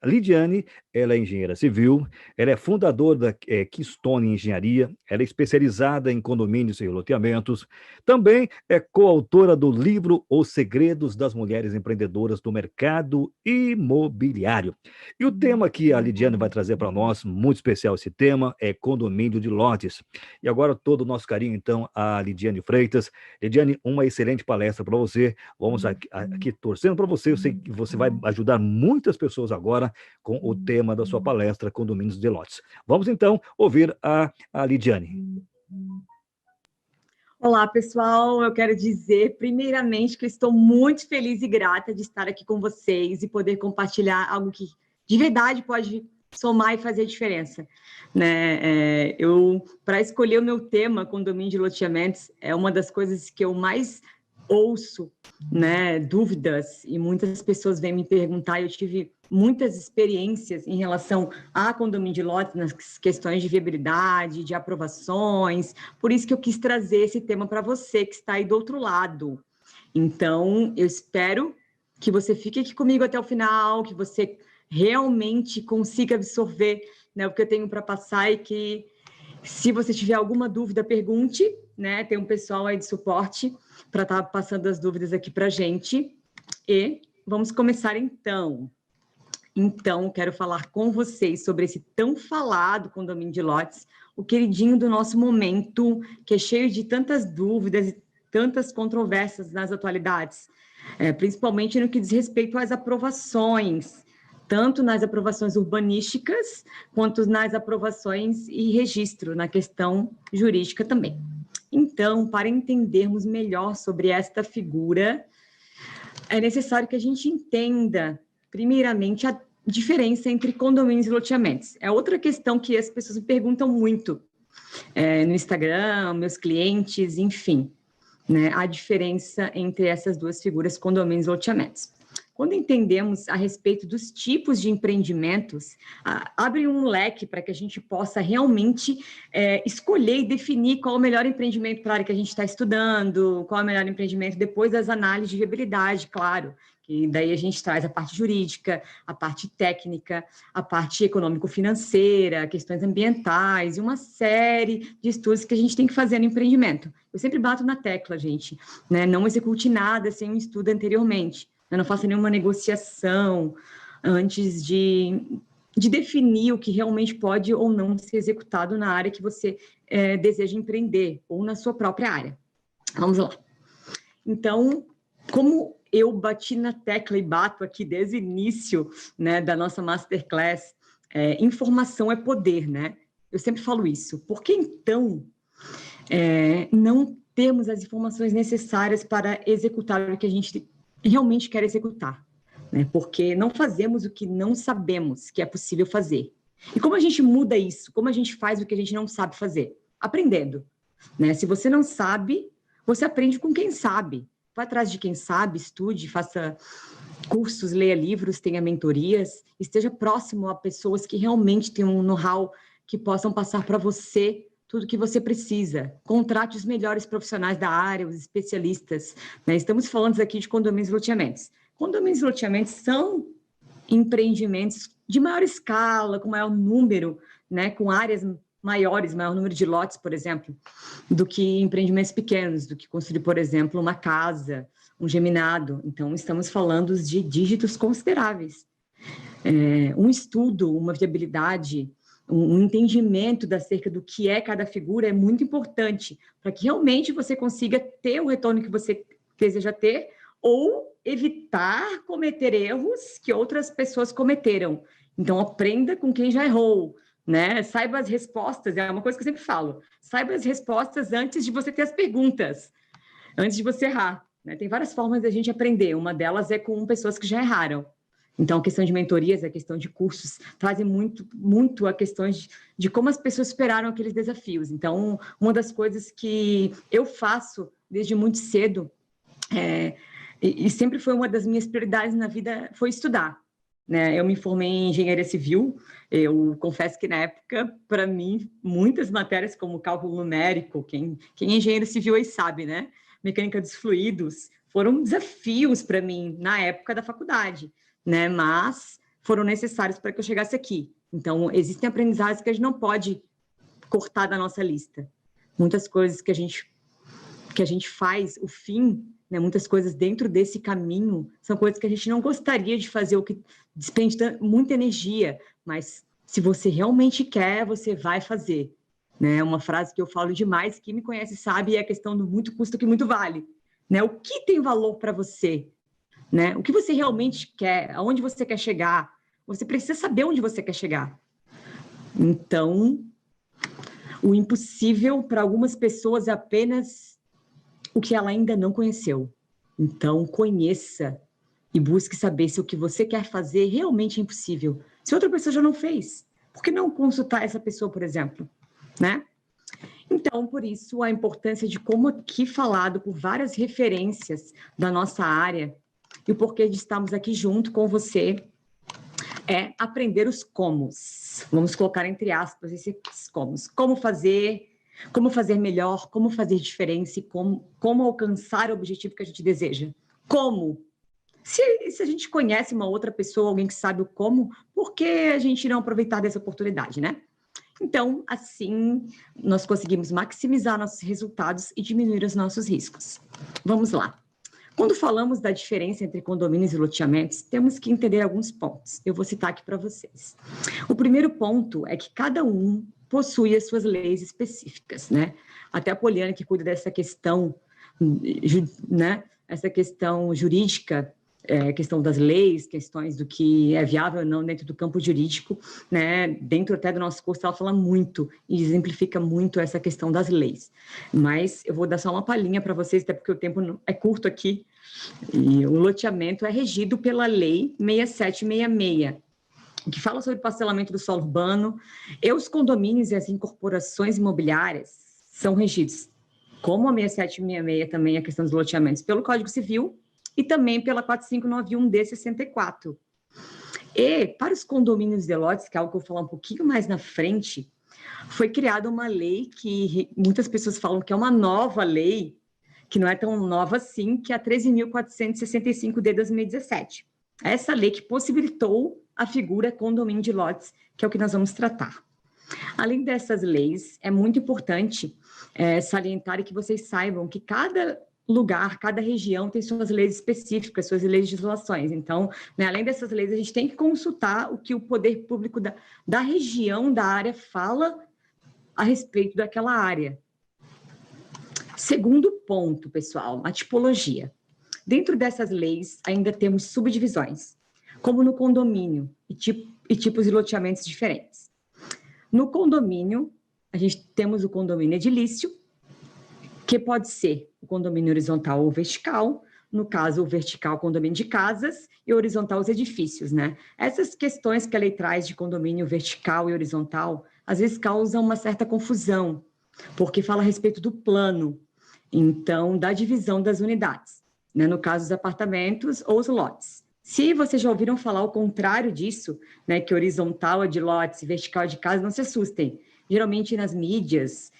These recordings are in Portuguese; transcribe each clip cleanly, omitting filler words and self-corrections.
Lidiane, ela é engenheira civil, ela é fundadora da Keystone Engenharia, ela é especializada em condomínios e loteamentos, também é coautora do livro Os Segredos das Mulheres Empreendedoras do Mercado Imobiliário. E o tema que a Lidiane vai trazer para nós, muito especial esse tema, é condomínio de lotes. E agora todo o nosso carinho, então, a Lidiane Freitas. Lidiane, uma excelente palestra para você. Vamos aqui torcendo para você. Eu sei que você vai ajudar muitas pessoas agora com o tema da sua palestra, Condomínios de Lotes. Vamos então ouvir a Lidiane. Olá, pessoal. Eu quero dizer, primeiramente, que eu estou muito feliz e grata de estar aqui com vocês e poder compartilhar algo que, de verdade, pode somar e fazer diferença. Né? Para escolher o meu tema, condomínio de loteamentos, é uma das coisas que eu mais ouço, né, dúvidas, e muitas pessoas vêm me perguntar. Eu tive muitas experiências em relação a condomínio de lotes, nas questões de viabilidade, de aprovações, por isso que eu quis trazer esse tema para você que está aí do outro lado. Então, eu espero que você fique aqui comigo até o final, que você realmente consiga absorver, né, o que eu tenho para passar, e que, se você tiver alguma dúvida, pergunte, né? Tem um pessoal aí de suporte para estar passando as dúvidas aqui para a gente. E vamos começar, então. Então, quero falar com vocês sobre esse tão falado condomínio de lotes, o queridinho do nosso momento, que é cheio de tantas dúvidas e tantas controvérsias nas atualidades, principalmente no que diz respeito às aprovações, tanto nas aprovações urbanísticas, quanto nas aprovações e registro, na questão jurídica também. Então, para entendermos melhor sobre esta figura, é necessário que a gente entenda, primeiramente, a diferença entre condomínios e loteamentos. É outra questão que as pessoas me perguntam muito no Instagram, meus clientes, enfim, né, a diferença entre essas duas figuras, condomínios e loteamentos. Quando entendemos a respeito dos tipos de empreendimentos, abre um leque para que a gente possa realmente escolher e definir qual é o melhor empreendimento para a área que a gente está estudando, qual é o melhor empreendimento depois das análises de viabilidade, claro, que daí a gente traz a parte jurídica, a parte técnica, a parte econômico-financeira, questões ambientais e uma série de estudos que a gente tem que fazer no empreendimento. Eu sempre bato na tecla, gente, né? Não execute nada sem um estudo anteriormente. Eu não faço nenhuma negociação antes de definir o que realmente pode ou não ser executado na área que você deseja empreender, ou na sua própria área. Vamos lá. Então, como eu bati na tecla e bato aqui desde o início, né, da nossa Masterclass, informação é poder, né? Eu sempre falo isso. Por que, então, não temos as informações necessárias para executar o que a gente realmente quer executar, né? Porque não fazemos o que não sabemos que é possível fazer. E como a gente muda isso? Como a gente faz o que a gente não sabe fazer? Aprendendo, né? Se você não sabe, você aprende com quem sabe. Vá atrás de quem sabe, estude, faça cursos, leia livros, tenha mentorias, esteja próximo a pessoas que realmente têm um know-how que possam passar para você tudo que você precisa. Contrate os melhores profissionais da área, os especialistas, né? Estamos falando aqui de condomínios e loteamentos. Condomínios e loteamentos são empreendimentos de maior escala, com maior número, né? Com áreas maiores, maior número de lotes, por exemplo, do que empreendimentos pequenos, do que construir, por exemplo, uma casa, um geminado. Então, estamos falando de dígitos consideráveis. Um estudo, uma viabilidade, um entendimento acerca do que é cada figura é muito importante para que realmente você consiga ter o retorno que você deseja ter ou evitar cometer erros que outras pessoas cometeram. Então, aprenda com quem já errou, né? Saiba as respostas, é uma coisa que eu sempre falo. Saiba as respostas antes de você ter as perguntas, antes de você errar, né? Tem várias formas de a gente aprender. Uma delas é com pessoas que já erraram. Então, a questão de mentorias, a questão de cursos, trazem muito a questão de como as pessoas superaram aqueles desafios. Então, uma das coisas que eu faço desde muito cedo, e sempre foi uma das minhas prioridades na vida, foi estudar, né? Eu me formei em engenharia civil. Eu confesso que, na época, para mim, muitas matérias, como cálculo numérico, quem é engenheiro civil aí sabe, né? Mecânica dos fluidos, foram desafios para mim na época da faculdade, né? Mas foram necessários para que eu chegasse aqui. Então, existem aprendizados que a gente não pode cortar da nossa lista. Muitas coisas que a gente faz, o fim, né, muitas coisas dentro desse caminho, são coisas que a gente não gostaria de fazer, ou que despende muita energia, mas se você realmente quer, você vai fazer. Né? Uma frase que eu falo demais, quem me conhece sabe, é a questão do muito custa que muito vale. Né? O que tem valor para você? Né? O que você realmente quer? Aonde você quer chegar? Você precisa saber onde você quer chegar. Então, o impossível para algumas pessoas é apenas o que ela ainda não conheceu. Então, conheça e busque saber se o que você quer fazer realmente é impossível. Se outra pessoa já não fez, por que não consultar essa pessoa, por exemplo? Né? Então, por isso, a importância de, como aqui falado por várias referências da nossa área, e o porquê de estarmos aqui junto com você, é aprender os comos. Vamos colocar entre aspas esses comos. Como fazer melhor, como fazer diferença e como alcançar o objetivo que a gente deseja. Como? Se a gente conhece uma outra pessoa, alguém que sabe o como, por que a gente não aproveitar dessa oportunidade, né? Então, assim, nós conseguimos maximizar nossos resultados e diminuir os nossos riscos. Vamos lá. Quando falamos da diferença entre condomínios e loteamentos, temos que entender alguns pontos. Eu vou citar aqui para vocês. O primeiro ponto é que cada um possui as suas leis específicas, né? Até a Poliana, que cuida dessa questão, né? Essa questão jurídica, questão das leis, questões do que é viável ou não dentro do campo jurídico, né? Dentro até do nosso curso, ela fala muito e exemplifica muito essa questão das leis. Mas eu vou dar só uma palhinha para vocês, até porque o tempo é curto aqui. E o loteamento é regido pela Lei 6766, que fala sobre parcelamento do solo urbano, e os condomínios e as incorporações imobiliárias são regidos, como a 6766 também, a questão dos loteamentos, pelo Código Civil, e também pela 4591-D64. E, para os condomínios de lotes, que é algo que eu vou falar um pouquinho mais na frente, foi criada uma lei que muitas pessoas falam que é uma nova lei, que não é tão nova assim, que é a 13.465 de 2017. Essa lei que possibilitou a figura condomínio de lotes, que é o que nós vamos tratar. Além dessas leis, é muito importante salientar e que vocês saibam que cada lugar, cada região tem suas leis específicas, suas legislações. Então, né, além dessas leis, a gente tem que consultar o que o poder público da região, da área, fala a respeito daquela área. Segundo ponto, pessoal, a tipologia. Dentro dessas leis, ainda temos subdivisões, como no condomínio, e tipos de loteamentos diferentes. No condomínio, a gente temos o condomínio edilício, que pode ser o condomínio horizontal ou vertical, no caso, o vertical, condomínio de casas, e o horizontal, os edifícios, né? Essas questões que a lei traz de condomínio vertical e horizontal, às vezes causam uma certa confusão, porque fala a respeito do plano, então, da divisão das unidades, né? No caso, os apartamentos ou os lotes. Se vocês já ouviram falar o contrário disso, né, que horizontal é de lotes e vertical é de casa, não se assustem. Geralmente, nas mídias,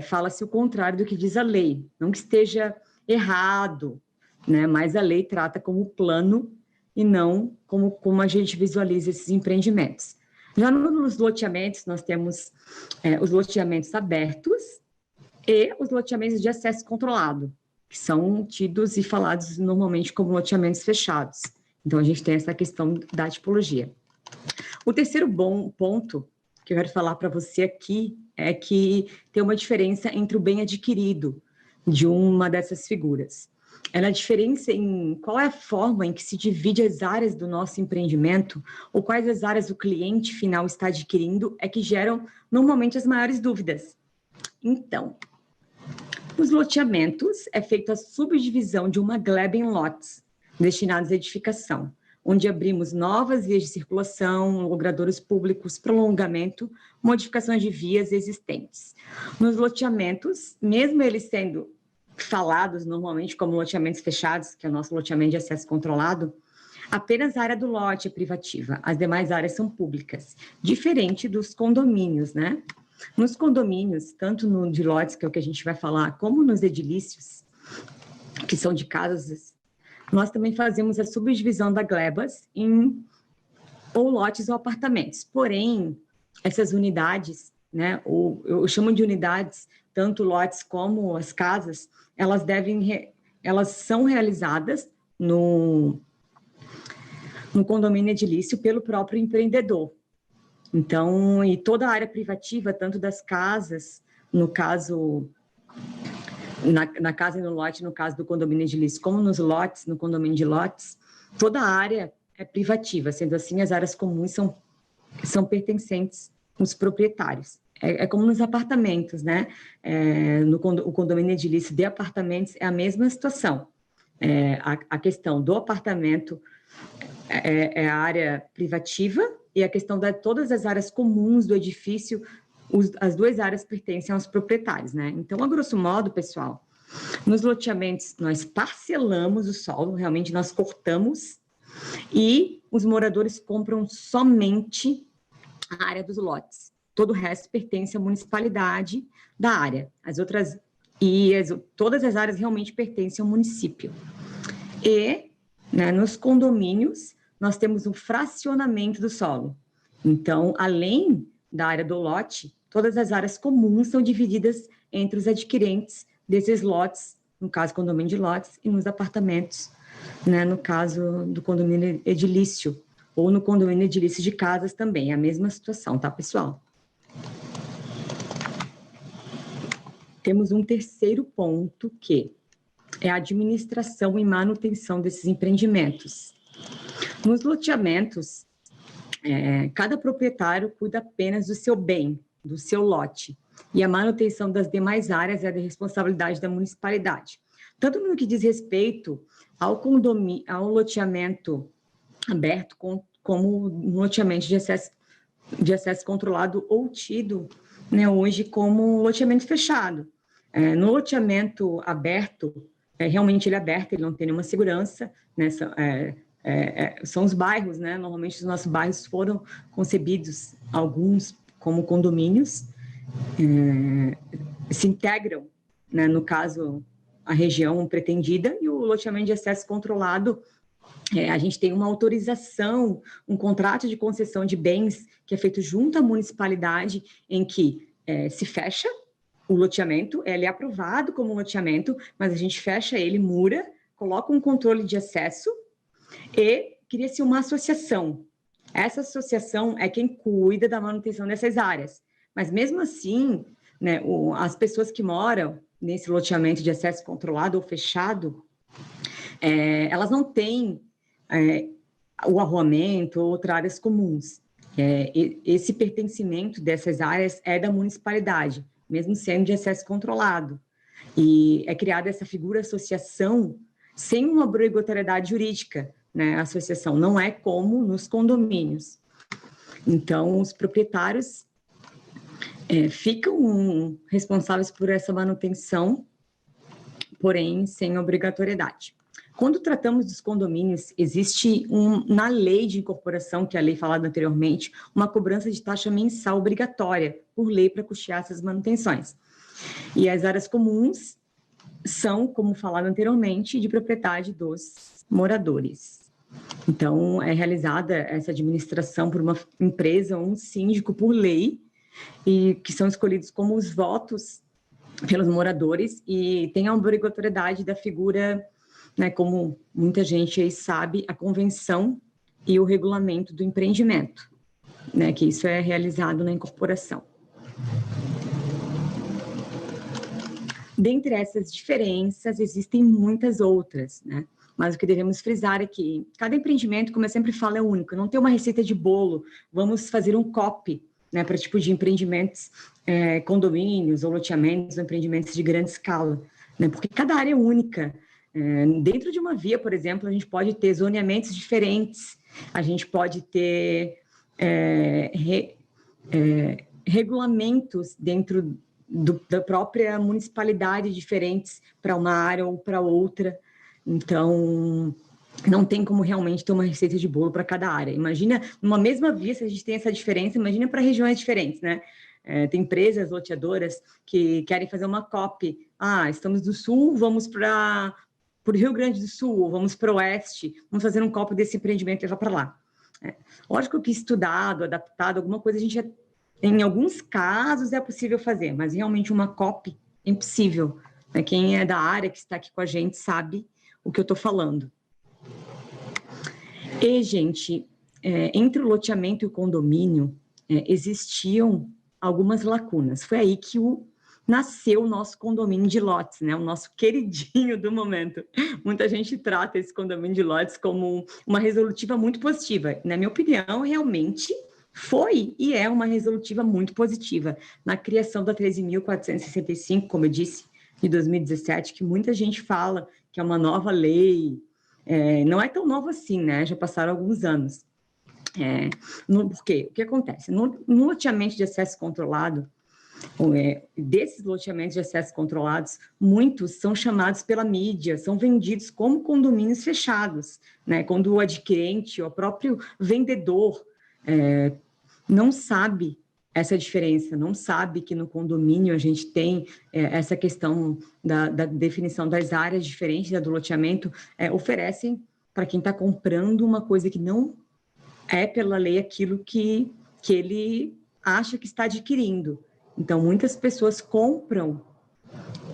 fala-se o contrário do que diz a lei. Não que esteja errado, né, mas a lei trata como plano e não como a gente visualiza esses empreendimentos. Já nos loteamentos, nós temos os loteamentos abertos e os loteamentos de acesso controlado, que são tidos e falados normalmente como loteamentos fechados. Então, a gente tem essa questão da tipologia. O terceiro bom ponto que eu quero falar para você aqui é que tem uma diferença entre o bem adquirido de uma dessas figuras. Ela é a diferença em qual é a forma em que se divide as áreas do nosso empreendimento ou quais as áreas o cliente final está adquirindo é que geram normalmente as maiores dúvidas. Então, os loteamentos é feita a subdivisão de uma gleba em lotes destinados à edificação, onde abrimos novas vias de circulação, logradouros públicos, prolongamento, modificações de vias existentes. Nos loteamentos, mesmo eles sendo falados normalmente como loteamentos fechados, que é o nosso loteamento de acesso controlado, apenas a área do lote é privativa, as demais áreas são públicas, diferente dos condomínios, né? Nos condomínios, tanto no de lotes, que é o que a gente vai falar, como nos edilícios, que são de casas, nós também fazemos a subdivisão da glebas em ou lotes ou apartamentos. Porém, essas unidades, né, eu chamo de unidades, tanto lotes como as casas, elas são realizadas no condomínio edilício pelo próprio empreendedor. Então, e toda a área privativa, tanto das casas, no caso, na casa e no lote, no caso do condomínio edilício, como nos lotes, no condomínio de lotes, toda a área é privativa, sendo assim, as áreas comuns são pertencentes aos proprietários. É como nos apartamentos, né? O condomínio edilício de apartamentos é a mesma situação. A questão do apartamento é a área privativa e a questão de todas as áreas comuns do edifício, as duas áreas pertencem aos proprietários, né? Então, a grosso modo, pessoal, nos loteamentos nós parcelamos o solo, realmente nós cortamos, e os moradores compram somente a área dos lotes. Todo o resto pertence à municipalidade da área. Todas as áreas realmente pertencem ao município. E, né, nos condomínios, nós temos um fracionamento do solo. Então, além da área do lote, todas as áreas comuns são divididas entre os adquirentes desses lotes, no caso, condomínio de lotes, e nos apartamentos, né, no caso do condomínio edilício, ou no condomínio edilício de casas também, é a mesma situação, tá, pessoal? Temos um terceiro ponto, que é a administração e manutenção desses empreendimentos. Nos loteamentos, cada proprietário cuida apenas do seu bem, do seu lote, e a manutenção das demais áreas é da responsabilidade da municipalidade. Tanto no que diz respeito ao loteamento aberto, como no loteamento de acesso controlado ou tido, né, hoje como loteamento fechado. No loteamento aberto, realmente ele é aberto, ele não tem nenhuma segurança, né, são os bairros, né, normalmente os nossos bairros foram concebidos, alguns como condomínios, se integram, né, no caso, a região pretendida, e o loteamento de acesso controlado, a gente tem uma autorização, um contrato de concessão de bens que é feito junto à municipalidade, em que se fecha o loteamento, ele é aprovado como loteamento, mas a gente fecha ele, mura, coloca um controle de acesso e cria-se uma associação. Essa associação é quem cuida da manutenção dessas áreas. Mas mesmo assim, né, as pessoas que moram nesse loteamento de acesso controlado ou fechado, elas não têm o arruamento ou outras áreas comuns. Esse pertencimento dessas áreas é da municipalidade, mesmo sendo de acesso controlado. E é criada essa figura associação sem uma obrigatoriedade jurídica, né? A associação não é como nos condomínios. Então, os proprietários ficam responsáveis por essa manutenção, porém sem obrigatoriedade. Quando tratamos dos condomínios, existe na lei de incorporação, que é a lei falada anteriormente, uma cobrança de taxa mensal obrigatória, por lei, para custear essas manutenções. E as áreas comuns são, como falado anteriormente, de propriedade dos moradores. Então, é realizada essa administração por uma empresa ou um síndico por lei, e que são escolhidos como os votos pelos moradores, e tem a obrigatoriedade da figura, né, como muita gente aí sabe, a convenção e o regulamento do empreendimento, né, que isso é realizado na incorporação. Dentre essas diferenças, existem muitas outras, né? Mas o que devemos frisar é que cada empreendimento, como eu sempre falo, é único, não tem uma receita de bolo, vamos fazer um copy, né, para tipo de empreendimentos, condomínios ou loteamentos, ou empreendimentos de grande escala, né, porque cada área é única. Dentro de uma via, por exemplo, a gente pode ter zoneamentos diferentes, a gente pode ter regulamentos dentro da própria municipalidade diferentes para uma área ou para outra. Então, não tem como realmente ter uma receita de bolo para cada área. Imagina, numa mesma via, se a gente tem essa diferença, imagina para regiões diferentes, né? Tem empresas loteadoras que querem fazer uma copy. Estamos do sul, vamos para o Rio Grande do Sul, vamos para o oeste, vamos fazer um copy desse empreendimento e levar para lá. Lógico que estudado, adaptado, alguma coisa a gente, em alguns casos é possível fazer, mas realmente uma copy é impossível. Né? Quem é da área que está aqui com a gente sabe o que eu estou falando. E, gente, entre o loteamento e o condomínio, existiam algumas lacunas. Foi aí que nasceu o nosso condomínio de lotes, né? O nosso queridinho do momento. Muita gente trata esse condomínio de lotes como uma resolutiva muito positiva. Na minha opinião, realmente foi e é uma resolutiva muito positiva. Na criação da 13.465, como eu disse, de 2017, que muita gente fala que é uma nova lei, não é tão nova assim, né? Já passaram alguns anos. Por quê? O que acontece? No loteamento de acesso controlado, desses loteamentos de acesso controlados, muitos são chamados pela mídia, são vendidos como condomínios fechados, né? Quando o adquirente, o próprio vendedor, não sabe essa diferença, não sabe que no condomínio a gente tem essa questão da definição das áreas diferentes da do loteamento, oferecem para quem está comprando uma coisa que não é pela lei aquilo que ele acha que está adquirindo. Então, muitas pessoas compram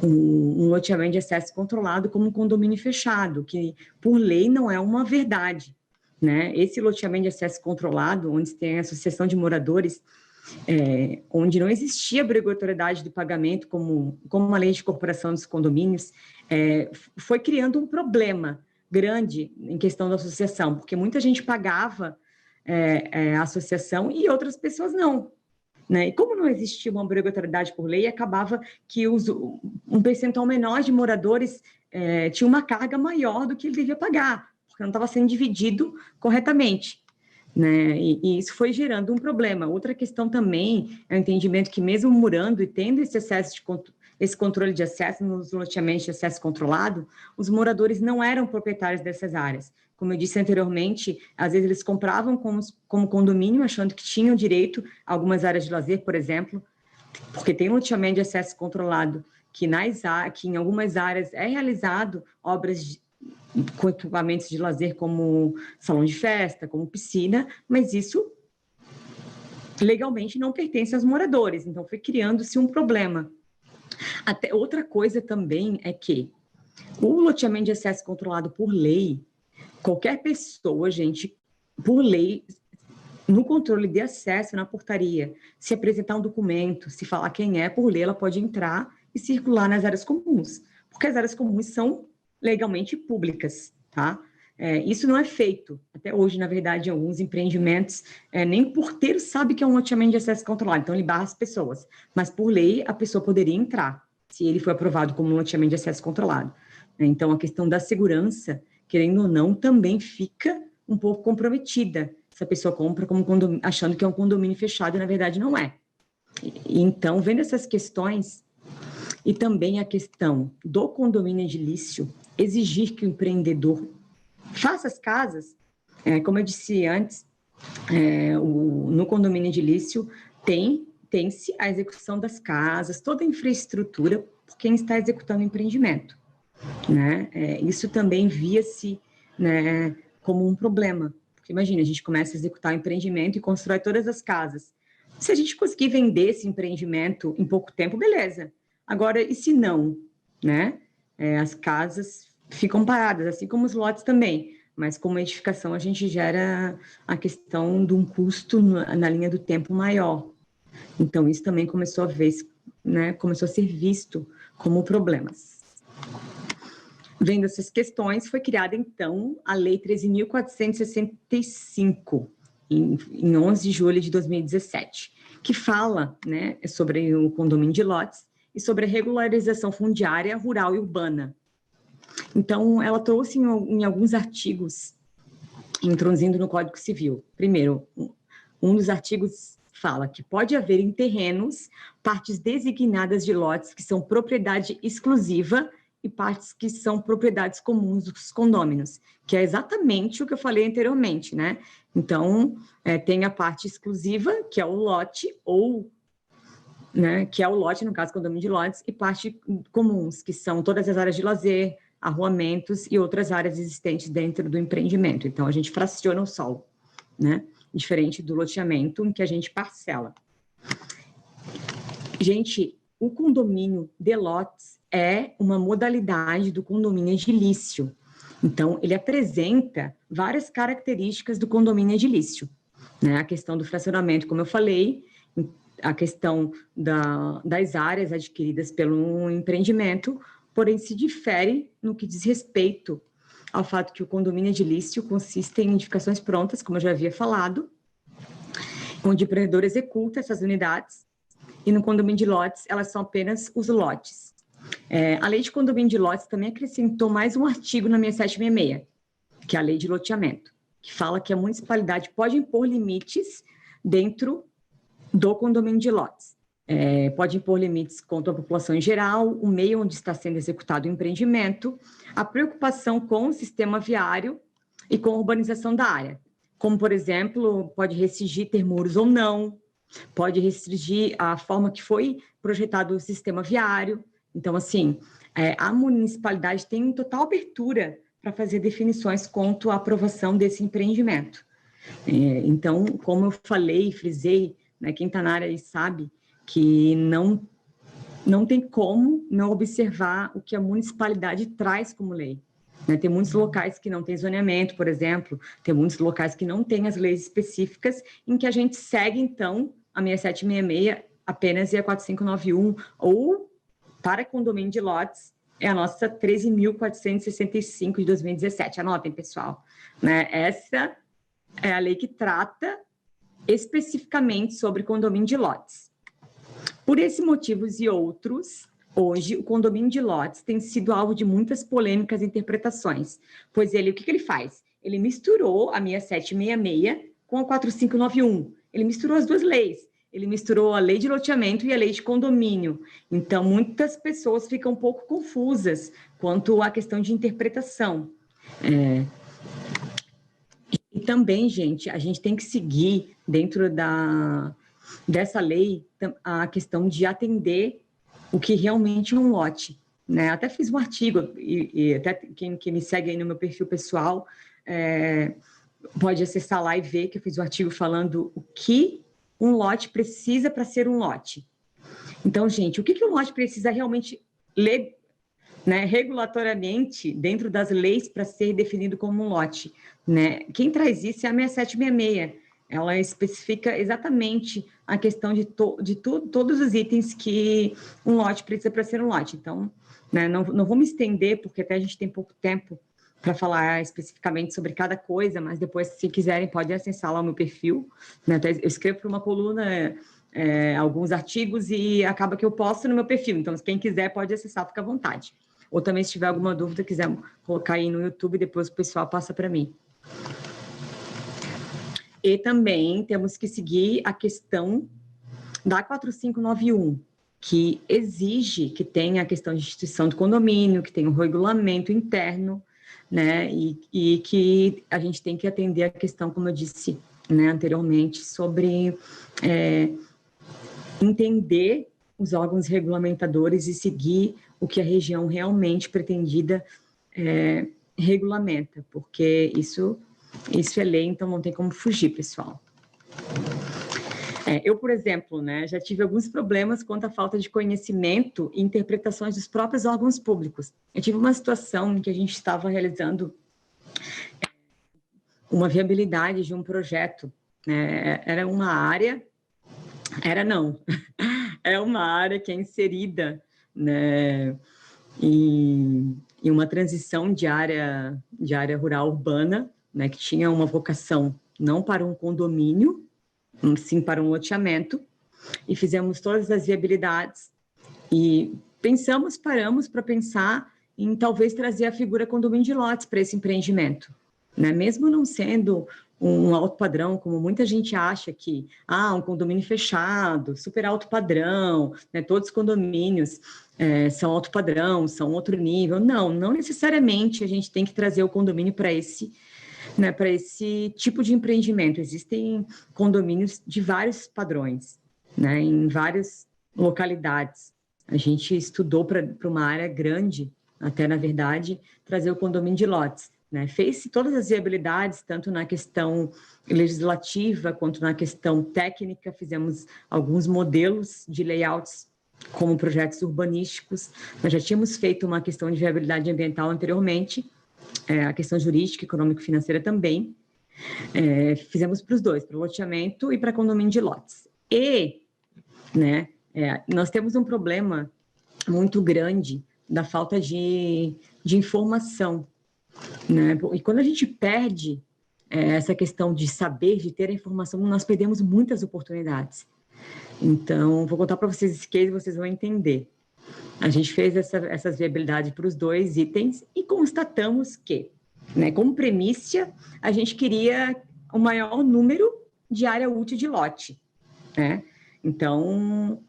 um loteamento de acesso controlado como um condomínio fechado, que por lei não é uma verdade. Né? Esse loteamento de acesso controlado, onde tem a associação de moradores, onde não existia obrigatoriedade de pagamento, como uma lei de corporação dos condomínios, foi criando um problema grande em questão da associação, porque muita gente pagava a associação e outras pessoas não. Né? E como não existia uma obrigatoriedade por lei, acabava que um percentual menor de moradores tinha uma carga maior do que ele devia pagar, porque não estava sendo dividido corretamente. Né? E isso foi gerando um problema. Outra questão também é o entendimento que mesmo morando e tendo esse controle de acesso nos loteamentos de acesso controlado, os moradores não eram proprietários dessas áreas. Como eu disse anteriormente, às vezes eles compravam como condomínio, achando que tinham direito a algumas áreas de lazer, por exemplo, porque tem um loteamento de acesso controlado que em algumas áreas é realizado obras com equipamentos de lazer como salão de festa, como piscina, mas isso legalmente não pertence aos moradores, então foi criando-se um problema. Até outra coisa também é que o loteamento de acesso controlado por lei, qualquer pessoa, gente, por lei, no controle de acesso, na portaria, se apresentar um documento, se falar quem é, por lei, ela pode entrar e circular nas áreas comuns, porque as áreas comuns são legalmente públicas, tá? Isso não é feito. Até hoje, na verdade, em alguns empreendimentos, nem o porteiro sabe que é um loteamento de acesso controlado, então ele barra as pessoas. Mas, por lei, a pessoa poderia entrar, se ele foi aprovado como um loteamento de acesso controlado. Então, a questão da segurança, querendo ou não, também fica um pouco comprometida. Se a pessoa compra como achando que é um condomínio fechado, e na verdade não é. Então, vendo essas questões, e também a questão do condomínio edilício, exigir que o empreendedor faça as casas, como eu disse antes, no condomínio edilício tem-se a execução das casas, toda a infraestrutura por quem está executando o empreendimento. Né? Isso também via-se, né, como um problema, porque imagina, a gente começa a executar o empreendimento e constrói todas as casas. Se a gente conseguir vender esse empreendimento em pouco tempo, beleza. Agora, e se não? Né? As casas ficam paradas, assim como os lotes também, mas como edificação a gente gera a questão de um custo na linha do tempo maior. Então, isso também começou a ser visto como problemas. Vendo essas questões, foi criada, então, a Lei 13.465, em 11 de julho de 2017, que fala, né, sobre o condomínio de lotes e sobre a regularização fundiária rural e urbana. Então, ela trouxe em alguns artigos, introduzindo no Código Civil. Primeiro, um dos artigos fala que pode haver em terrenos partes designadas de lotes que são propriedade exclusiva e partes que são propriedades comuns dos condôminos, que é exatamente o que eu falei anteriormente, né? Então, tem a parte exclusiva, que é o lote, né, que é o lote, no caso, condomínio de lotes, e parte comuns, que são todas as áreas de lazer, arruamentos e outras áreas existentes dentro do empreendimento. Então, a gente fraciona o solo, né? Diferente do loteamento em que a gente parcela. Gente, o condomínio de lotes é uma modalidade do condomínio edilício. Então, ele apresenta várias características do condomínio edilício, né? A questão do fracionamento, como eu falei, a questão das áreas adquiridas pelo empreendimento, porém se difere no que diz respeito ao fato que o condomínio edilício consiste em edificações prontas, como eu já havia falado, onde o empreendedor executa essas unidades, e no condomínio de lotes, elas são apenas os lotes. A lei de condomínio de lotes também acrescentou mais um artigo na 6766, que é a lei de loteamento, que fala que a municipalidade pode impor limites dentro do condomínio de lotes. Pode impor limites contra a população em geral, o meio onde está sendo executado o empreendimento, a preocupação com o sistema viário e com a urbanização da área. Como, por exemplo, pode restringir ter muros ou não, pode restringir a forma que foi projetado o sistema viário. Então, assim, a municipalidade tem total abertura para fazer definições quanto à aprovação desse empreendimento. Então, como eu falei, frisei, né, quem está na área aí sabe que não tem como não observar o que a municipalidade traz como lei. Né? Tem muitos locais que não tem zoneamento, por exemplo, tem muitos locais que não têm as leis específicas, em que a gente segue, então, a 6766 apenas e a 4591, ou para condomínio de lotes, é a nossa 13.465 de 2017. Anotem, pessoal. Né? Essa é a lei que trata especificamente sobre condomínio de lotes. Por esses motivos e outros, hoje o condomínio de lotes tem sido alvo de muitas polêmicas e interpretações, pois o que ele faz? Ele misturou a 6766 com a 4591. Ele misturou as duas leis. Ele misturou a lei de loteamento e a lei de condomínio. Então, muitas pessoas ficam um pouco confusas quanto à questão de interpretação. E também, gente, a gente tem que seguir dentro dessa lei a questão de atender o que realmente é um lote. Né? Até fiz um artigo, e até quem me segue aí no meu perfil pessoal pode acessar lá e ver que eu fiz um artigo falando o que um lote precisa para ser um lote. Então, gente, o que um lote precisa realmente ler, né, regulatoriamente dentro das leis para ser definido como um lote? Né? Quem traz isso é a 6766. Ela especifica exatamente a questão de todos os itens que um lote precisa para ser um lote. Então, né, não vou me estender, porque até a gente tem pouco tempo para falar especificamente sobre cada coisa, mas depois, se quiserem, podem acessar lá o meu perfil. Né? Eu escrevo para uma coluna alguns artigos e acaba que eu posto no meu perfil. Então, quem quiser pode acessar, fica à vontade. Ou também, se tiver alguma dúvida, quiser colocar aí no YouTube, depois o pessoal passa para mim. E também temos que seguir a questão da 4591, que exige que tenha a questão de instituição do condomínio, que tenha um regulamento interno, né, e que a gente tem que atender a questão, como eu disse, né, anteriormente, sobre entender os órgãos regulamentadores e seguir o que a região realmente pretendida regulamenta, porque isso é lei, então não tem como fugir, pessoal. Eu, por exemplo, né, já tive alguns problemas quanto à falta de conhecimento e interpretações dos próprios órgãos públicos. Eu tive uma situação em que a gente estava realizando uma viabilidade de um projeto. Né? Era uma área... É uma área que é inserida, né, em uma transição de área rural urbana, né, que tinha uma vocação não para um condomínio, sim para um loteamento, e fizemos todas as viabilidades e paramos para pensar em talvez trazer a figura condomínio de lotes para esse empreendimento, né? Mesmo não sendo um alto padrão, como muita gente acha que, um condomínio fechado, super alto padrão, né? Todos os condomínios são alto padrão, são outro nível. Não necessariamente a gente tem que trazer o condomínio para esse tipo de empreendimento. Existem condomínios de vários padrões, né, em várias localidades. A gente estudou para uma área grande, até na verdade, trazer o condomínio de lotes. né? Fez todas as viabilidades, tanto na questão legislativa quanto na questão técnica, fizemos alguns modelos de layouts como projetos urbanísticos. Nós já tínhamos feito uma questão de viabilidade ambiental anteriormente, a questão jurídica, econômica e financeira também. Fizemos para os dois, para o loteamento e para condomínio de lotes. E, né, nós temos um problema muito grande da falta de informação, né? E quando a gente perde essa questão de saber, de ter a informação, nós perdemos muitas oportunidades. Então, vou contar para vocês esse case, vocês vão entender. A gente fez essas viabilidades para os dois itens e constatamos que, né, como premissa, a gente queria o maior número de área útil de lote, né? Então,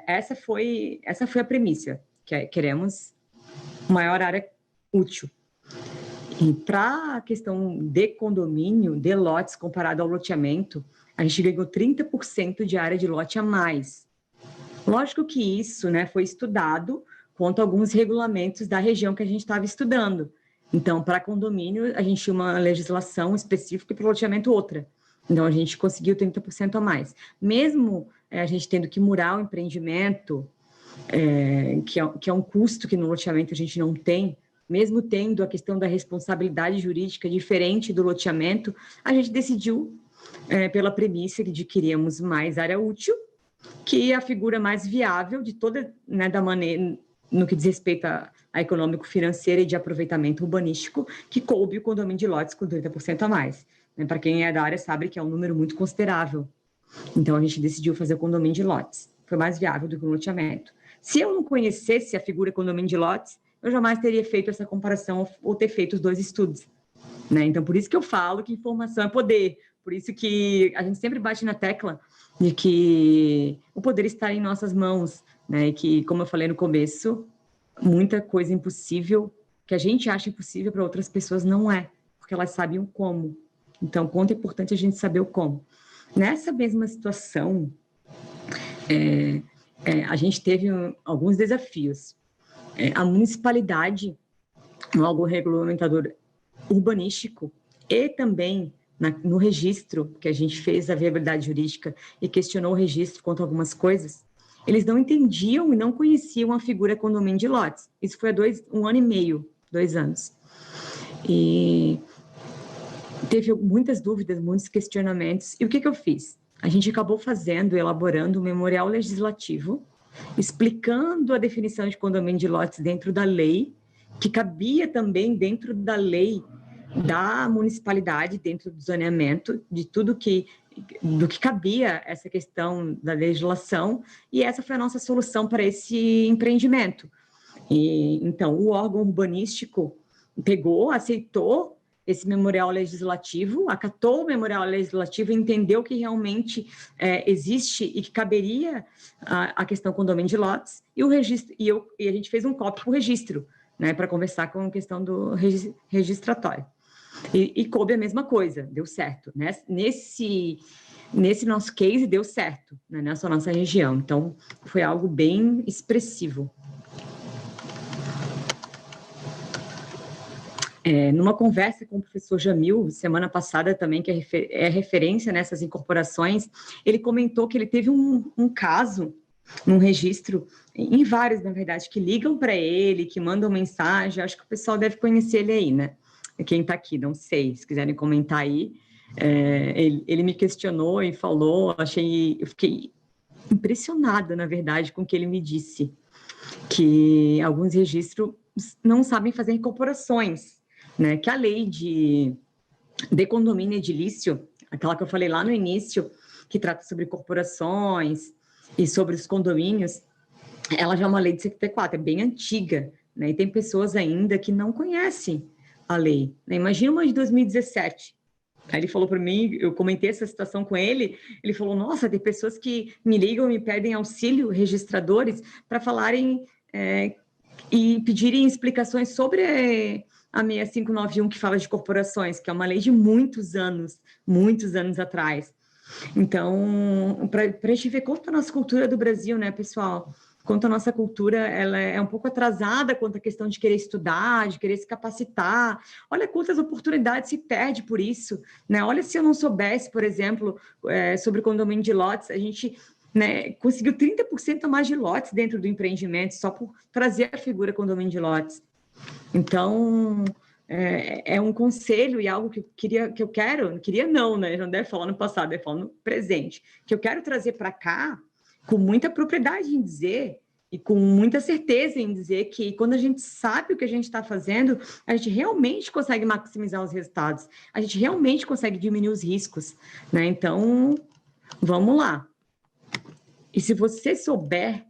essa foi a premissa, que queremos maior área útil. E para a questão de condomínio, de lotes, comparado ao loteamento, a gente ganhou 30% de área de lote a mais. Lógico que isso, né, foi estudado quanto a alguns regulamentos da região que a gente estava estudando. Então, para condomínio, a gente tinha uma legislação específica e para loteamento outra. Então, a gente conseguiu 30% a mais. Mesmo a gente tendo que murar o empreendimento, que é um custo que no loteamento a gente não tem, mesmo tendo a questão da responsabilidade jurídica diferente do loteamento, a gente decidiu, pela premissa de que queríamos mais área útil, que é a figura mais viável de toda, né, da maneira, no que diz respeito a econômico-financeira e de aproveitamento urbanístico, que coube o condomínio de lotes com 30% a mais. Para quem é da área sabe que é um número muito considerável. Então, a gente decidiu fazer o condomínio de lotes. Foi mais viável do que o loteamento. Se eu não conhecesse a figura condomínio de lotes, eu jamais teria feito essa comparação ou ter feito os dois estudos, né? Então, por isso que eu falo que informação é poder. Por isso que a gente sempre bate na tecla de que o poder está em nossas mãos, né? E que, como eu falei no começo, muita coisa impossível, que a gente acha impossível para outras pessoas, não é, porque elas sabem o como. Então, quanto é importante a gente saber o como. Nessa mesma situação, a gente teve alguns desafios. A municipalidade, no órgão regulamentador urbanístico e também no registro, que a gente fez a viabilidade jurídica e questionou o registro quanto a algumas coisas, eles não entendiam e não conheciam a figura condomínio de lotes. Isso foi há 1 ano e meio, 2 anos. E teve muitas dúvidas, muitos questionamentos. E o que eu fiz? A gente acabou elaborando um memorial legislativo, explicando a definição de condomínio de lotes dentro da lei, que cabia também dentro da lei da municipalidade, dentro do zoneamento, do que cabia essa questão da legislação, e essa foi a nossa solução para esse empreendimento. Então, o órgão urbanístico aceitou esse memorial legislativo, acatou o memorial legislativo e entendeu que realmente existe e que caberia a questão condomínio de lotes, e o registro, e a gente fez um copy para o registro, né, para conversar com a questão do registratório. E coube a mesma coisa, deu certo, né? Nesse nosso case deu certo, né, nessa nossa região. Então, foi algo bem expressivo. Numa conversa com o professor Jamil, semana passada também, que é referência nessas incorporações, ele comentou que ele teve um caso, num registro, em vários, na verdade, que ligam para ele, que mandam mensagem, acho que o pessoal deve conhecer ele aí, né? Quem está aqui, não sei, se quiserem comentar aí. Ele me questionou e falou, eu fiquei impressionada, na verdade, com o que ele me disse, que alguns registros não sabem fazer incorporações, né? Que a lei de condomínio edilício, aquela que eu falei lá no início, que trata sobre corporações e sobre os condomínios, ela já é uma lei de 74, é bem antiga, né? E tem pessoas ainda que não conhecem a lei, né? Imagina uma de 2017. Aí ele falou para mim, eu comentei essa situação com ele, ele falou, nossa, tem pessoas que me ligam e me pedem auxílio, registradores, para falarem e pedirem explicações sobre a 6591, que fala de corporações, que é uma lei de muitos anos atrás. Então, para a gente ver como está a nossa cultura do Brasil, né, pessoal? quanto a nossa cultura ela é um pouco atrasada quanto à questão de querer estudar, de querer se capacitar. Olha quantas oportunidades se perde por isso, né? Olha, se eu não soubesse, por exemplo, sobre condomínio de lotes, a gente, né, conseguiu 30% a mais de lotes dentro do empreendimento, só por trazer a figura condomínio de lotes. Então, é um conselho e algo que eu queria não, né? Já não deve falar no passado, deve falar no presente, que eu quero trazer para cá com muita propriedade em dizer e com muita certeza em dizer que quando a gente sabe o que a gente está fazendo, a gente realmente consegue maximizar os resultados, a gente realmente consegue diminuir os riscos, né? Então, vamos lá. E se você souber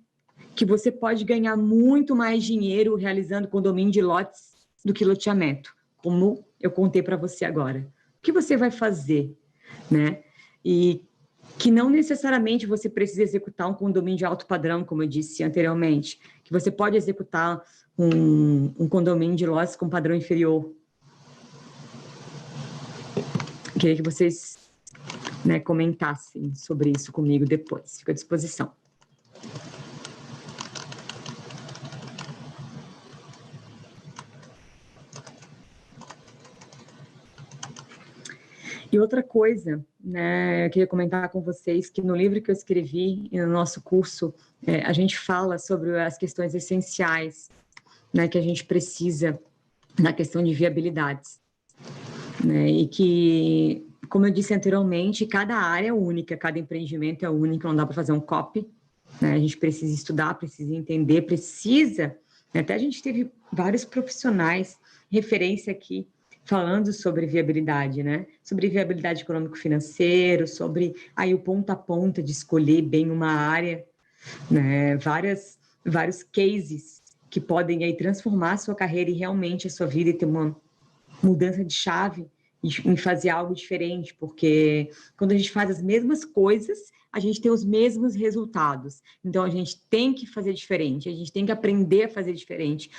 que você pode ganhar muito mais dinheiro realizando condomínio de lotes do que loteamento, como eu contei para você agora, o que você vai fazer, né? E que não necessariamente você precisa executar um condomínio de alto padrão, como eu disse anteriormente, que você pode executar um condomínio de lotes com padrão inferior. Queria que vocês, né, comentassem sobre isso comigo depois. Fico à disposição. E outra coisa, né, eu queria comentar com vocês que no livro que eu escrevi e no nosso curso, a gente fala sobre as questões essenciais, né, que a gente precisa na questão de viabilidades, né, e que, como eu disse anteriormente, cada área é única, cada empreendimento é único, não dá para fazer um copy, né, a gente precisa estudar, precisa entender, precisa, até a gente teve vários profissionais, referência aqui, falando sobre viabilidade, né? Sobre viabilidade econômico-financeiro, sobre aí o ponta a ponta de escolher bem uma área, né? Vários cases que podem aí transformar a sua carreira e realmente a sua vida e ter uma mudança de chave em fazer algo diferente, porque quando a gente faz as mesmas coisas, a gente tem os mesmos resultados. Então, a gente tem que fazer diferente, a gente tem que aprender a fazer diferente.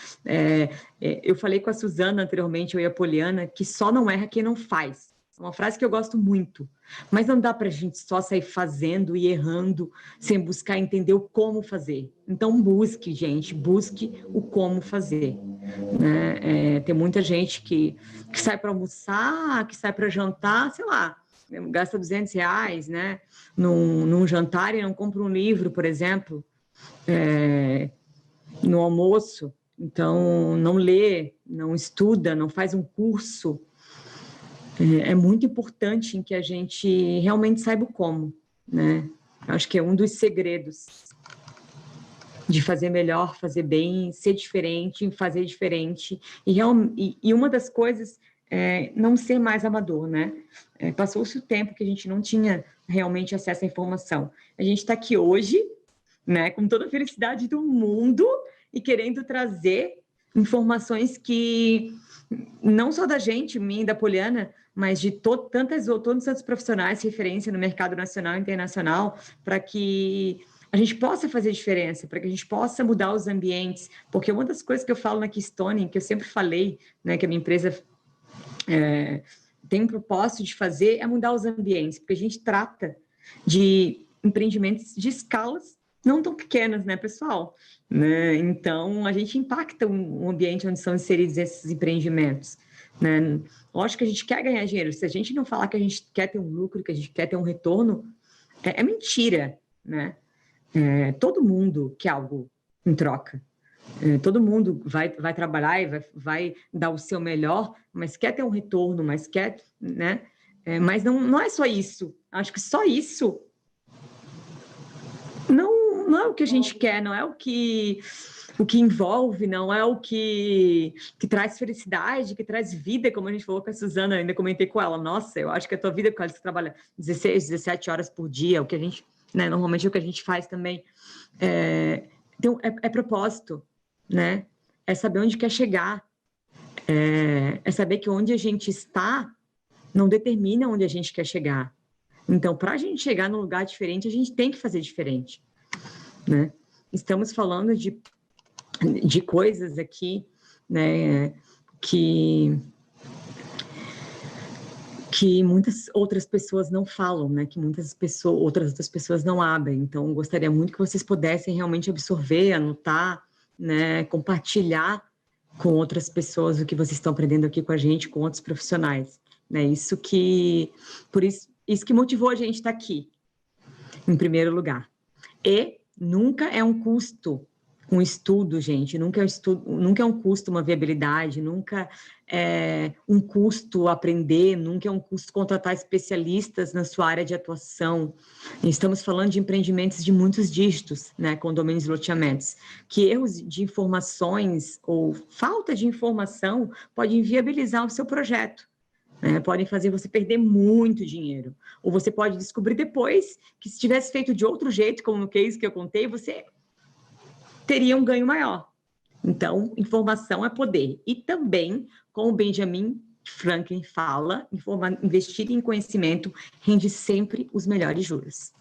Eu falei com a Suzana anteriormente, eu e a Poliana, que só não erra quem não faz. É uma frase que eu gosto muito, mas não dá para a gente só sair fazendo e errando sem buscar entender o como fazer. Então, busque, gente, busque o como fazer. Né? Tem muita gente que sai para almoçar, que sai para jantar, sei lá, gasta R$200, né, num jantar e não compra um livro, por exemplo, no almoço. Então, não lê, não estuda, não faz um curso. É muito importante em que a gente realmente saiba o como, né? Acho que é um dos segredos de fazer melhor, fazer bem, ser diferente, fazer diferente. E uma das coisas é não ser mais amador, né? Passou-se o tempo que a gente não tinha realmente acesso à informação. A gente está aqui hoje, né, com toda a felicidade do mundo e querendo trazer informações que não só da gente, mim, da Poliana, mas de todos os outros profissionais de referência no mercado nacional e internacional, para que a gente possa fazer diferença, para que a gente possa mudar os ambientes, porque uma das coisas que eu falo na Keystone, que eu sempre falei, né, que a minha empresa tem um propósito de fazer, é mudar os ambientes, porque a gente trata de empreendimentos de escalas não tão pequenas, né, pessoal? Né? Então, a gente impacta o ambiente onde são inseridos esses empreendimentos. Né? Lógico que a gente quer ganhar dinheiro. Se a gente não falar que a gente quer ter um lucro, que a gente quer ter um retorno, é mentira, né? Todo mundo quer algo em troca. Todo mundo vai trabalhar e vai dar o seu melhor, mas quer ter um retorno, mas quer, né? Mas não é só isso. Acho que só isso não é o que a gente quer, não é o que envolve, não é o que traz felicidade, que traz vida, como a gente falou com a Suzana, ainda comentei com ela, nossa, eu acho que a tua vida, porque você trabalha 16, 17 horas por dia, o que a gente, né, normalmente é o que a gente faz também, então, é propósito, né? É saber onde quer chegar, é saber que onde a gente está não determina onde a gente quer chegar. Então, para a gente chegar num lugar diferente, a gente tem que fazer diferente, né? Estamos falando de coisas aqui, né, que que muitas outras pessoas não falam, né? Que outras pessoas não abrem. Então, gostaria muito que vocês pudessem realmente absorver, anotar, né? Compartilhar com outras pessoas o que vocês estão aprendendo aqui com a gente, com outros profissionais, né? Isso que motivou a gente estar aqui, em primeiro lugar. E nunca é um custo um estudo, gente, nunca é um custo uma viabilidade, nunca é um custo aprender, nunca é um custo contratar especialistas na sua área de atuação. Estamos falando de empreendimentos de muitos dígitos, né, condomínios e loteamentos, que erros de informações ou falta de informação podem inviabilizar o seu projeto. Podem fazer você perder muito dinheiro. Ou você pode descobrir depois que se tivesse feito de outro jeito, como no case que eu contei, você teria um ganho maior. Então, informação é poder. E também, como o Benjamin Franklin fala, investir em conhecimento rende sempre os melhores juros.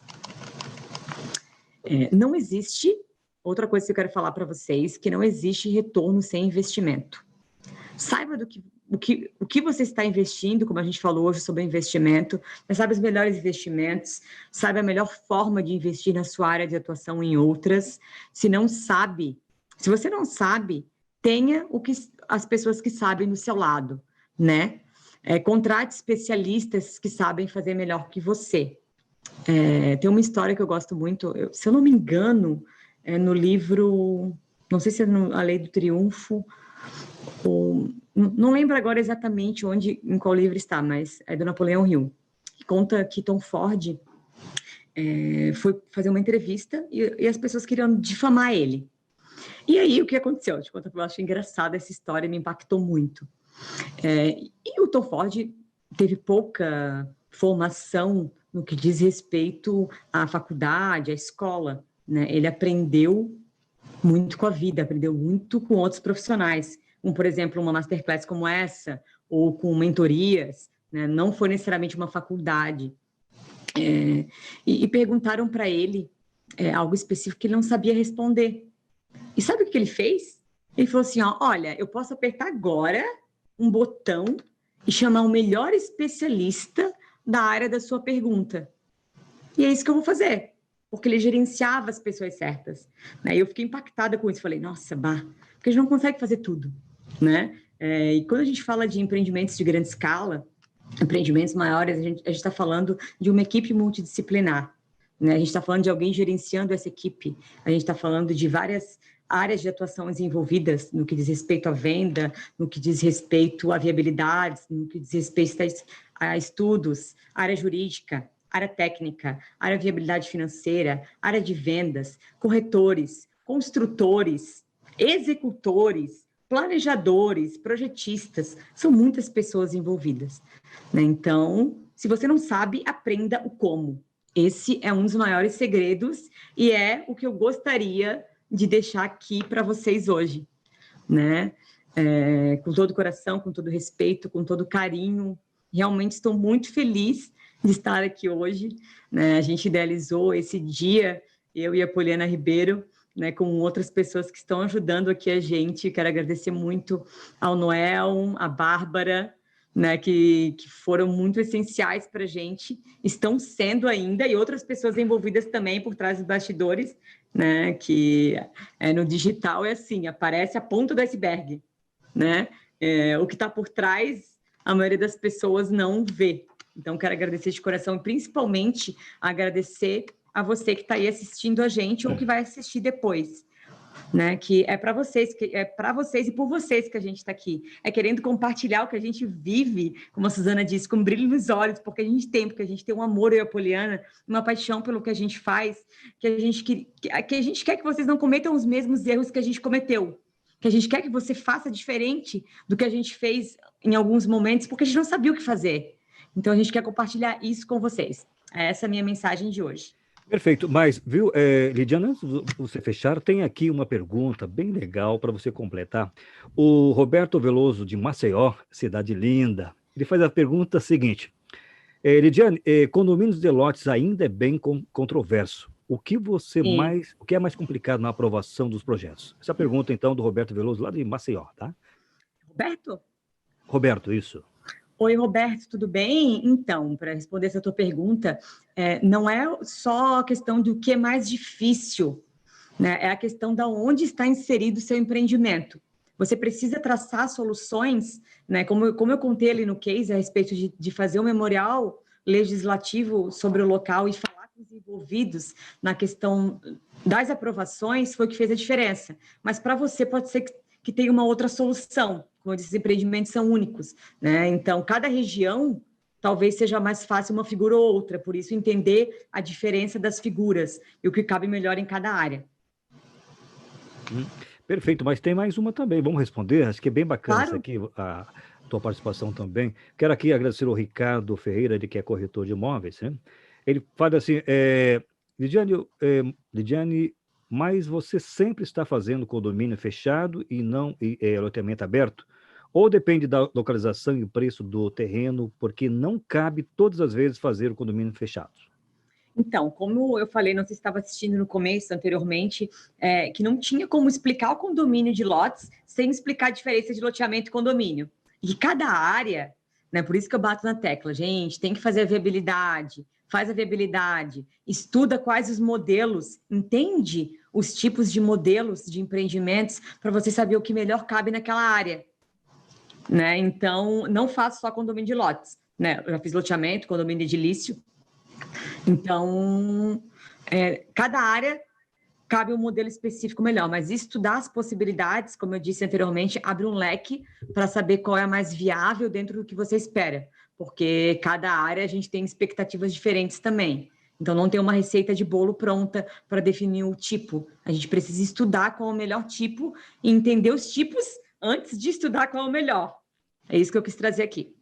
Não existe, outra coisa que eu quero falar para vocês, que não existe retorno sem investimento. Saiba o que você está investindo, como a gente falou hoje sobre investimento, saiba os melhores investimentos, saiba a melhor forma de investir na sua área de atuação em outras. Se você não sabe, tenha as pessoas que sabem do seu lado, né? Contrate especialistas que sabem fazer melhor que você. Tem uma história que eu gosto muito, se eu não me engano, no livro, não sei se é A Lei do Triunfo, não lembro agora exatamente em qual livro está, mas é do Napoleão Hill, que conta que Tom Ford foi fazer uma entrevista e as pessoas queriam difamar ele. E aí, o que aconteceu? Eu acho engraçada essa história, me impactou muito. E o Tom Ford teve pouca formação no que diz respeito à faculdade, à escola, né? Ele aprendeu muito com a vida, aprendeu muito com outros profissionais, como, por exemplo, uma masterclass como essa, ou com mentorias, né? Não foi necessariamente uma faculdade. E perguntaram para ele algo específico que ele não sabia responder. E sabe o que ele fez? Ele falou assim, olha, eu posso apertar agora um botão e chamar o melhor especialista da área da sua pergunta. E é isso que eu vou fazer, porque ele gerenciava as pessoas certas, né? E eu fiquei impactada com isso, falei, nossa, porque a gente não consegue fazer tudo, né? E quando a gente fala de empreendimentos de grande escala, empreendimentos maiores, a gente está falando de uma equipe multidisciplinar, né? A gente está falando de alguém gerenciando essa equipe, a gente está falando de várias áreas de atuação envolvidas no que diz respeito à venda, no que diz respeito a viabilidades, no que diz respeito a estudos, área jurídica, área técnica, área de viabilidade financeira, área de vendas, corretores, construtores, executores, planejadores, projetistas, são muitas pessoas envolvidas, né? Então, se você não sabe, aprenda o como. Esse é um dos maiores segredos e é o que eu gostaria de deixar aqui para vocês hoje, né? Com todo o coração, com todo o respeito, com todo o carinho. Realmente estou muito feliz de estar aqui hoje, né? A gente idealizou esse dia, eu e a Poliana Ribeiro, né, com outras pessoas que estão ajudando aqui a gente. Quero agradecer muito ao Noel, à Bárbara, né, que foram muito essenciais para a gente, estão sendo ainda, e outras pessoas envolvidas também por trás dos bastidores, né, que no digital é assim, aparece a ponta do iceberg, né? O que está por trás, a maioria das pessoas não vê. Então, quero agradecer de coração, e principalmente agradecer a você que está aí assistindo a gente ou que vai assistir depois, né? Que é para vocês e por vocês que a gente está aqui. Querendo compartilhar o que a gente vive, como a Suzana disse, com brilho nos olhos, porque a gente tem um amor, eu e a Poliana, uma paixão pelo que a gente faz, que a gente quer que vocês não cometam os mesmos erros que a gente cometeu, que a gente quer que você faça diferente do que a gente fez em alguns momentos, porque a gente não sabia o que fazer. Então, a gente quer compartilhar isso com vocês. Essa é a minha mensagem de hoje. Perfeito, mas, viu, Lidiana, antes de você fechar, tem aqui uma pergunta bem legal para você completar. O Roberto Veloso, de Maceió, cidade linda, ele faz a pergunta seguinte: Lidiane, condomínios de lotes ainda é bem controverso. O que é mais complicado na aprovação dos projetos? Essa pergunta, então, do Roberto Veloso, lá de Maceió, tá? Roberto? Roberto, isso. Oi, Roberto, tudo bem? Então, para responder essa tua pergunta, não é só a questão do que é mais difícil, né? É a questão de onde está inserido o seu empreendimento. Você precisa traçar soluções, né? Como eu contei ali no case a respeito de fazer um memorial legislativo sobre o local e falar com os envolvidos na questão das aprovações, foi o que fez a diferença. Mas para você pode ser que tenha uma outra solução, quando esses empreendimentos são únicos, né? Então, cada região talvez seja mais fácil uma figura ou outra, por isso entender a diferença das figuras e o que cabe melhor em cada área. Perfeito, mas tem mais uma também. Vamos responder? Acho que é bem bacana isso Claro. aqui, a tua participação também. Quero aqui agradecer ao Ricardo Ferreira, ele que é corretor de imóveis, né? Ele fala assim, Lidiane, mas você sempre está fazendo condomínio fechado e não loteamento aberto? Ou depende da localização e preço do terreno, porque não cabe todas as vezes fazer o condomínio fechado? Então, como eu falei, não sei se estava assistindo no começo, anteriormente, que não tinha como explicar o condomínio de lotes sem explicar a diferença de loteamento e condomínio. E cada área, né, por isso que eu bato na tecla, gente, tem que fazer a viabilidade, faz a viabilidade, estuda quais os modelos, entende os tipos de modelos de empreendimentos para você saber o que melhor cabe naquela área. Né? Então, não faço só condomínio de lotes. Né? Eu já fiz loteamento, condomínio edilício, então, cada área cabe um modelo específico melhor, mas estudar as possibilidades, como eu disse anteriormente, abre um leque para saber qual é a mais viável dentro do que você espera, porque cada área a gente tem expectativas diferentes também. Então, não tem uma receita de bolo pronta para definir o tipo. A gente precisa estudar qual é o melhor tipo e entender os tipos antes de estudar qual é o melhor. É isso que eu quis trazer aqui.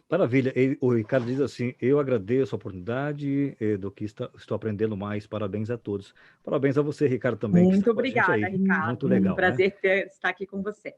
Maravilha. O Ricardo diz assim: eu agradeço a oportunidade do que estou aprendendo mais. Parabéns a todos. Parabéns a você, Ricardo, também, que está Muito com a gente obrigada, aí. Ricardo. Muito Um legal, né? prazer estar aqui com você.